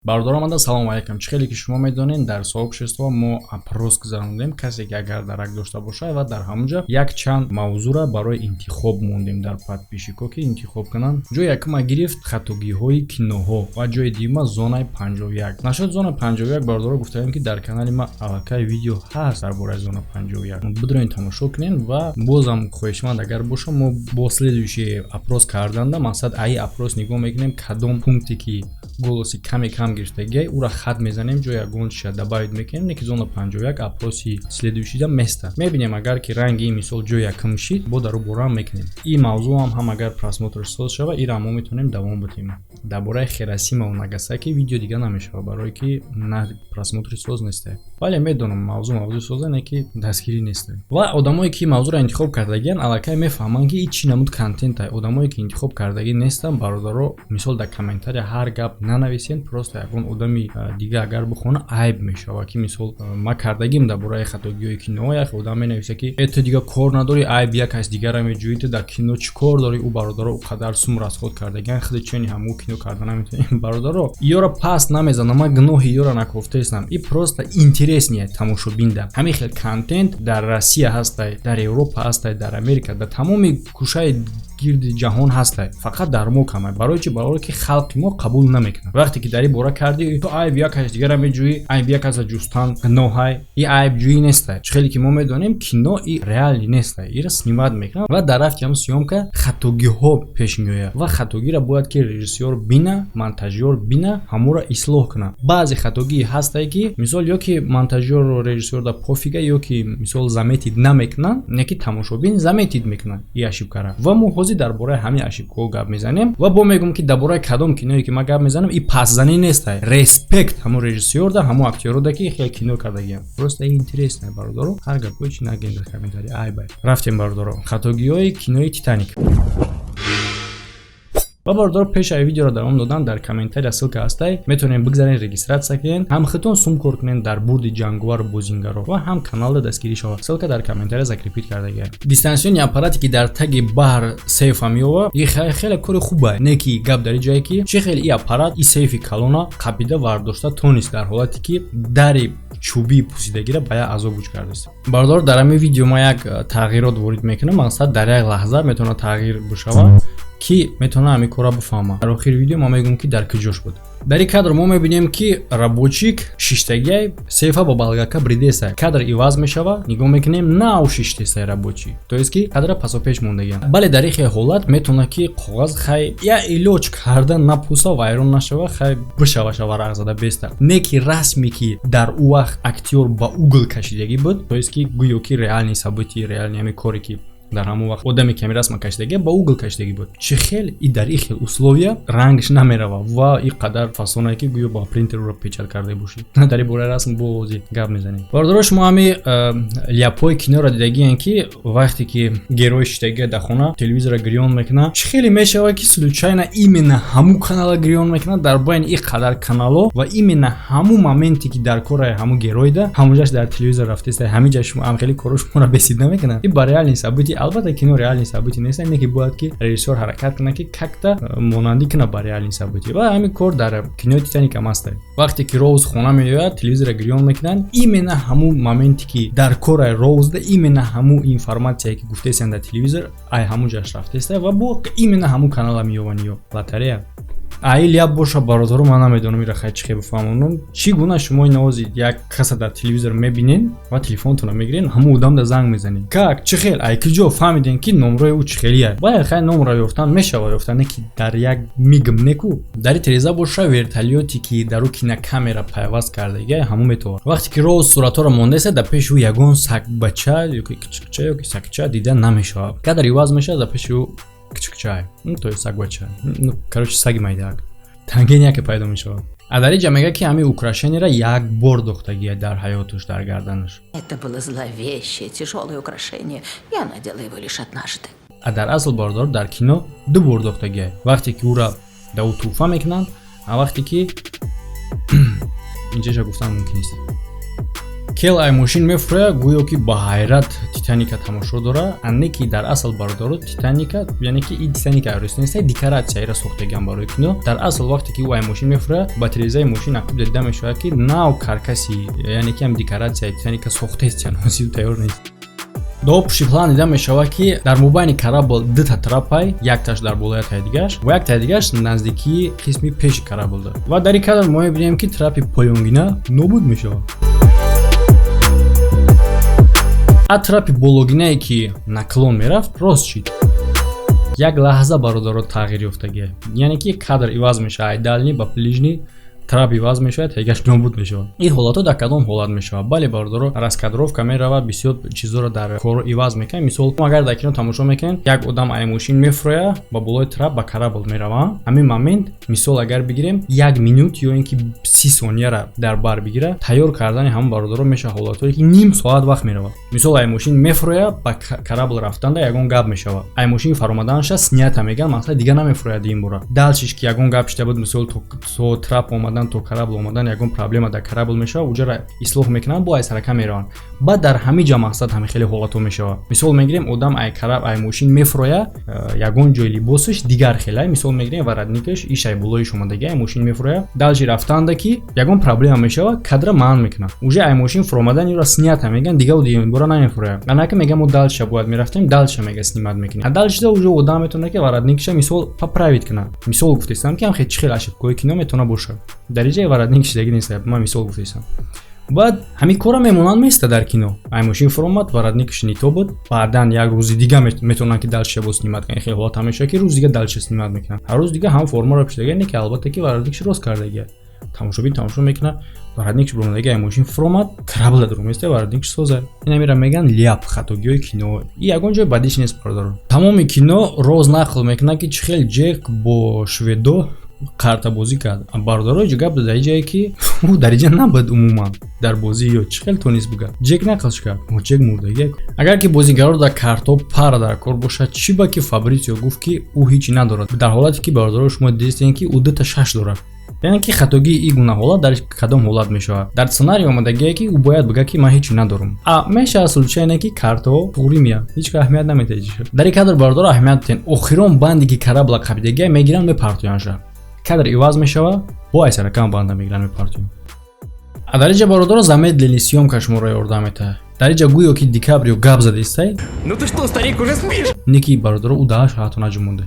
Бардорамада салом алейкум. Чӣ хеле ки шумо медонед, дар сообщество мо опрос гузаронидем. Касе ки агар дарак дошта бошад ва дар ҳамонҷа як чанд мавзӯъра барои интихоб мондем дар подписчико ки интихоб кунанд. Ҷои якума гирифт хатогиҳои киноҳо ва ҷои дуюма зонаи 51. Нашод зона 51 бардора гуфтаем ки дар канали ма аллакай видео ҳаст дар бораи зона 51. Бидроин тамошо кунед ва бозам хоҳишманд агар боша мо бо следующий опрос карданда мақсад аи опрос нигоҳ мекунем кадом пункте ки голоси кам гирифтагиай ура хат мезанем ҷо ягончиша добавить мекунем не ки зона 51 опроси следующида места мебинем агар ки ранги ин мисол ҷо якм шид бо дару бора мекунем ин мавзӯъ ҳам агар просмотрш соз шава ира мо метонем давом битем дар бораи Хиросима ва Нагасаки видео дига намешава барое ки на просмотри соз неста вале медонам мавзӯъ соза не ки дастгирӣ неста ва одамое ки мавзӯъро интихоб кардагиан аллакай мефаҳманд ки ин чӣ намуд контент ай одамое ки интихоб кардагӣ нестан бародаро мисол дар комментария ҳар гап нанависен просто ягон одами дига агар бихона айб мешава ки мисол ма кардагим дар бораи хатогиҳои кино як одам менависа ки ту дига кор надори айб як кас дигара меҷӯи ту дар кино чӣ кор дори ӯ бародаро қадар сум расход кардагиан худи чени ҳаму кино карда наметавонем бародаро ёра паст намезанам ма гуноҳи ёра накофтаистам и просто интереснее тамошобинда ҳамин хел контент дар Россия ҳастай дар Европа ҳастай дар Америка дар тамоми кушаи гирди ҷаҳон ҳастай фақат дар мо камай барои чӣ барое ки халқи мо қабул намекунад вақте ки дар ин бора кардӣ ту айб як кас дигара меҷӯӣ айб як каса ҷустан гуноҳай и айбҷӯӣ нестай чӣ хеле ки мо медонем кино и реалӣ нестай ира снимат мекунад ва дар рафти ҳам съёмка хатогиҳо пеш меояд ва хатогиро бояд ки режиссёр бина монтажёр бина ҳамуро ислоҳ кунад баъзе хатогии ҳастай ки мисол ё ки монтажёру режиссёрда пофига ё ки мисол заметид намекунанд не ки тамошобин заметид мекунад и ошибкара ва мо ҳозир дар бораи ҳамин ошибкаҳо гап мезанем ва бо мегӯм ки дар бораи кадом киное ки ма гап мезанам и пасзанӣ нестай респект ҳамун режиссёрда ҳамун актёруда ки хеле кино кардагиам просто интересное бародаро ҳар гапҳои чи нагем дар комментария айбай рафтем бародаро хатогиҳои кинои Титаник ва бародаро пешаи видеоро давом додам дар комментария ссилка ҳастай метавонем бигзарен регистратсия кунен ҳам хитон сум кор кунен дар бурди ҷангувару бозингаро ва ҳам каналда дастгирӣ шава ссилка дар комментария закрепит кардагиам дистансиони аппарате ки дар таги баҳр сейфа меёва и хеле кори хубе не ки гап дар ҷое ки чӣ хеле и аппарат и сейфи калона қабида вардошта тонист дар ҳолате ки дари чӯбии пусидагира ба як азоб вуҷ кардааст бародаро дар ҳамин видео ма як тағйирот ворид мекунам мақсад дар як лаҳза метавонад тағйир бишава ки метавонам ҳамин кора бифаҳмам дар охири видео ма мегӯям ки дар куҷош буд дар ин кадр мо мебинем ки рабочик шиштагиай сейфа бо балгака бридесай кадр иваз мешава нигоҳ мекунем нав шиштесай рабочи то есть ки кадра пасопеш мондагиам бале дар ин хел ҳолат метавонад ки коғаз хай я илоҷ карда напуса вайрон нашава хай бишаваша варақ зада беста не ки расме ки дар ӯ вақт актёр ба угл кашидагӣ буд то есть ки гӯё ки реални событии реални ҳамин коре ки дар ҳамон вақт одами ками расма кашидагӣ ба угл кашидагӣ буд чӣ хел и дар ин хел условия рангш намерава ва ин қадар фасонае ки гӯё ба принтерро печат карда бошӣ дар ин бораи расм бози гап мезанем бародаро шумо ҳамин ляпҳои киноро дидагиен ки вақте ки герои шиштагия дар хона телевизора гирён мекунад чӣ хеле мешава ки случайно именно ҳамун канала гирён мекунад дар байни ин қадар канало ва именно ҳамун моменте ки дар кораи ҳамун героида ҳамунҷаш дар телевизор рафтеста ҳамин ҷа шумо хеле кора шуморо бесид намекунад ин ба реални события албатта кино реални события нест не ки бояд ки режиссёр ҳаракат кунад ки какта монандӣ кунад ба реални события ва ҳамин кор дар кинои Титаник ҳам аст вақте ки Роуз хона меояд телевизора гирён мекунанд именно ҳамун моменте ки дар кораи Роузда именно ҳамун информатсия ки гуфтесан дар телевизор ай ҳамун ҷаш рафтеста ва бо именно ҳамун канала меёванд ё лотарея аил яб боша бародаро ман намедонам ира хай чӣ хел бифаҳмонам чӣ гуна шумо навози як каса дар телевизор мебинен ва телефонтонро мегирен ҳамун одамда занг мезанед как чӣ хел ай куҷо фаҳмиден ки номрои ӯ чӣ хелия ва хай номро ёфтан мешава ёфтан не ки дар як мигм неку дар ин тиреза боша вертолёте ки дар ӯ кинокамера пайваст кардагиа ҳамун метавонад вақте ки Роуз суратҳоро мондаеса дар пеши ӯ ягон сагбача ё ки кичкича ё ки сагча дида намешавад кадр иваз мешавад дар пеши ӯ кичкича то есть сагбача короче саги майдак тангеняке пайдо мешавад а дар ин ҷа мега ки ҳамин украшениеро як бор дохтагия дар ҳаётуш дар гарданаш Это было зловещее, тяжелое украшение. Я надела его лишь однажды. а дар асл бародар дар кино ду бор дохтагия вақте ки ӯра дар ӯ туҳфа мекунанд а вақте ки инҷаша гуфтан мумкин нест Кел аймошин мефуроя гӯё ки ба ҳайрат Титаника тамошо дора. Анне ки дар асл бародаро Титаника яъне ки ин Титаника рӯснеста декоратсияро сохтаган барои кино. Дар асл вақте ки ӯ аймошин мефуроя ба тирезаи мошин ақиб дида мешавад ки нав каркаси яъне ки ҳам декоратсияи Титаника сохтаст ҳосил тайёр нест. До пушти план дида мешавад ки дар мобайни карабл дута трапай, якташ дар болои таи дигаш ва як таи дигаш наздикии қисми пеши карабл дорад. Ва дар ин кадр мо мебинем ки трапи поёнгина нобуд мешавад. А трапи бологинае ки наклон мерафт рост шид. Як лаҳза бародаро тағйир ёфтагия. Яъне ки кадр иваз мешавад, ай дальни ба ближни трап иваз мешавад, ҳегаш нобуд мешавад. Ин ҳолатҳо дар кадом ҳолат мешавад? Бале бародаро раскадровка меравад, бисёр чизоро дар коро иваз мекунад. Мисол агар дар кино тамошо мекунед, як одам аймошин мефуроя ба болои трап ба карабл мерава. Ҳамин момент мисол агар бигирем 1 минут ё ин ки 30 сонияра дар бар бигира, тайёр кардани ҳамон бародаро мешавад ҳолатҳое ки ним соат вақт меравад. Мисол аймошин мефуроя ба карабл рафтанда ягон гап мешавад. Аймошин фаромаданша снята меган, мақсад дига намефурояд ин бора. Далчиш ки ягон гап шида буд, мисол то трап омадан то карабл омадан ягон проблема дар карабл мешавад, уҷара ислоҳ мекунанд, бо айсарака мераванд. Баъд дар ҳамиҷа мақсад ҳами хеле ҳолатҳо мешавад. Мисол мегирем одам аймошин мефуроя, ягон ҷои либосиш дигар хелай, мисол мегирем варатникаш ишай болоиш омадаги аймошин мефуроя, далчи рафтанда ки ягон проблема мешавад, кадра маън мекунад. Уже аймошин фуромадан инро снята меган, дига ин бора намефуроя. Анака мегам мо далча бояд мерафтем, далча мега снимат мекунем. А далчида уже одам метавонад ки варатникаша мисол поправит кунад. Мисол гуфтестам ки ҳам хеле чихел ошибкои кино метавонад бошад. Дар ин ҷои варатник чидаги нест, ман мисол гуфтестам. Баъд ҳамин кора мемонанд места дар кино. Аймошин фуромад, варатникаш нито буд, баъдан як рӯзи дига метавонанд ки далчиша бо снимат кунад. Хеле ҳолат ҳамеша ки рӯз дига далчиша снимат мекунад. Ҳар рӯз дига ҳам формаро пиштага, не ки албатта ки варатникаш рост кардагия. Тамошобин тамошо мекунад, варатникаш бромадаги аймошин фуромад, трабл дар места варатникаш созад. Ин амира меган ляп хатогиҳои кино. И ягон ҷой бадиш нест бародаро. Тамоми кино роз нақл мекунад ки чӣ хел Ҷек бо шведо қартабозӣ кард. Бародаро ҷо гап дар ҷае ки ӯ дар ҷа набуд умуман дар бозӣ ё чӣ хел тонист бигӯяд. Ҷек нақл чӣ кард? Ҷек мурдагия. Агар ки бозигаро дар карто пара дар кор бошад, чӣ ба ки Фабрисио гуфт ки ӯ ҳичи надорад, дар ҳолате ки бародаро шумо дидистен ки ӯ 2-6 дорад. Яъне ки хатогии ин гуна ҳолат дар кадом ҳолат мешавад? Дар сценарий омадагие ки ӯ бояд бигӯяд ки ман ҳичи надорам. Мешавад случай не ки карто туғри меяд, ҳеч аҳамият наметаҳад. Дар ин кадр бародаро аҳамият ден. Охирон банде ки карабла қабидагия мегиранд мепартоянша. Кадр иваз мешавад, бо айсаракан банда мегиранд мепартоянд. Дар ин ҷа бародаро замедлили съёмка шуморо ёрдам метаҳад. Дар ин ҷа гӯё ки Ди Каприо гап задистай. Ну ты что, старик, уже спишь? Не ки бародаро ӯ дааш ҳатто наҷумонде.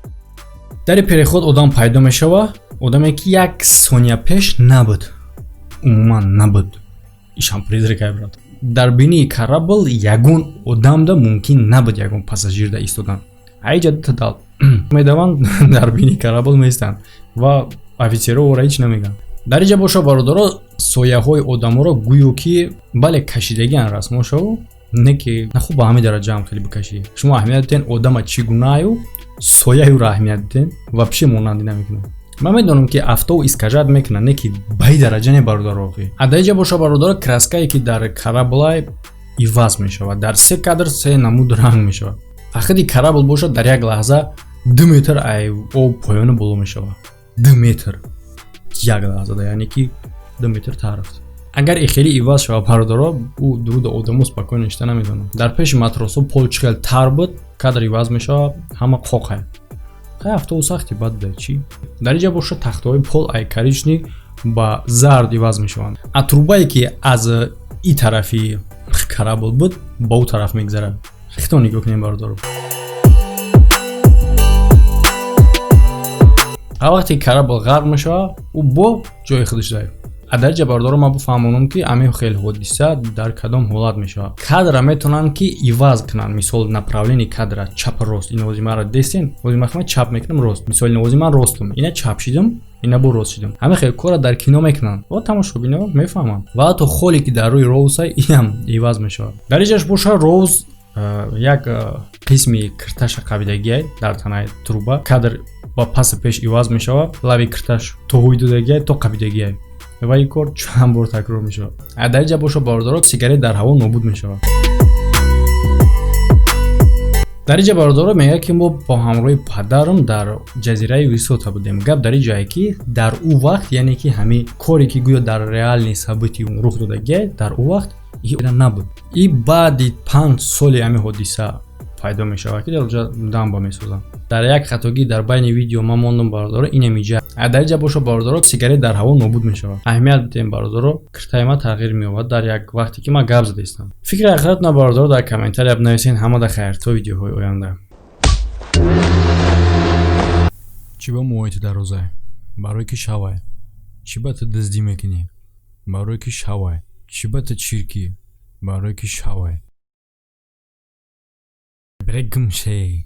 Дар ин переход одам пайдо мешавад, одаме ки 1 сония пеш набуд. Умуман набуд. Ишам призракай брат. Дар бинии карабл ягон одамда мумкин набуд ягон пассажирда истодан. Айҷа дута дал медаванд дар бинии карабл меистанд ва офисеро ора ҳеч намеган. Дар ин ҷа боша бародаро сояҳои одаморо гӯё ки бале кашидагиан расмошаву не ки на хуб ба ҳамин дараҷаам хеле бикашӣ. Шумо аҳамият дитен одама чӣ гунааю сояюро аҳамият дитен вапше монандӣ намекунад. Ман медонам ки автоу искажат мекунад, не ки ба ин дараҷа не бародаро. Дар ин ҷа боша бародаро краскае ки дар караблай иваз мешавад, дар 3 кадр 3 намуд ранг мешавад. Ақиди карабл бошад дар як лаҳза 2 метр об поёни боло мешавад. 2 метр як лаҳзада, яъне ки 2 метр тарафт. Агар хеле иваз шавад бародаро, ӯ дуруд одамо спокойно ништа намедонам. Дар пеши матросо пол чӣ хел тар буд, кадр иваз мешавад, ҳама қоқай. Хай автобус сахти бад да чи. Дар ин ҷа боша тахтаҳои пол ай корични ба зард иваз мешаванд. А трубае ки аз ин тарафи карабл буд, ба ӯ тараф мегзарад. Хито нигоҳ кунем бародаро. ҳар вақте карабл ғарқ мешавад, ӯ бо ҷои худаш заиф. Дар ин ҷа бародаро ман бифаҳмонам ки амин хел ҳодиса дар кадом ҳолат мешавад. Кадра метавонанд ки иваз кунанд. Мисол направлени кадра чапу рост. Ин возимаро дестен, возимаро чап мекунам рост. Мисол ин возимаро ростум, ина чап шидам, ина бо рост шидам. Ҳамин хел кора дар кино мекунанд. Ва тамошобино мефаҳманд. Ва ҳатто холе ки дар рӯи роуса инам иваз мешавад. Дар ин ҷаш боша роуз як қисми кирташа қабидагия дар танаи труба. Кадр ба паси пеш иваз мешавад. Лави кирташ то ҳуйдудагия то қабидагия. ва ин кор чанд бор такрор мешавад. Дар ин ҷа боша бародаро сигарет дар ҳаво нобуд мешавад. дар ин ҷа бародаро мегӯяд ки мо бо ҳамроҳи падарам дар ҷазираи Висота будем. Гап дар ин ҷае ки дар ӯ вақт, яъне ки ҳамин коре ки гӯё дар реални сабити рух додагия, дар ӯ вақт این نبود. این بعدی 5 سالی همین حادثه پیدا میشه که در اونجا دنبا میسازم. در یک خطاگی در بین ویدیو ما موندم برادر این میجه در اینجا باشه برادر سیگاری در هوا نابود میشه. اهمیت بدیم برادر کرتای ما تغییر مییابد در یک وقتی که ما گپ زده استم. فکر آخرت نه برادر در کامنتاری بنویسین. همه در خیر تا ویدیوهای آینده. چی با موهایت در روزه برای کی شوای چی با تو دزدی میکنی برای کی شوای چی با تو چیرکی برای کی شوای برگم شی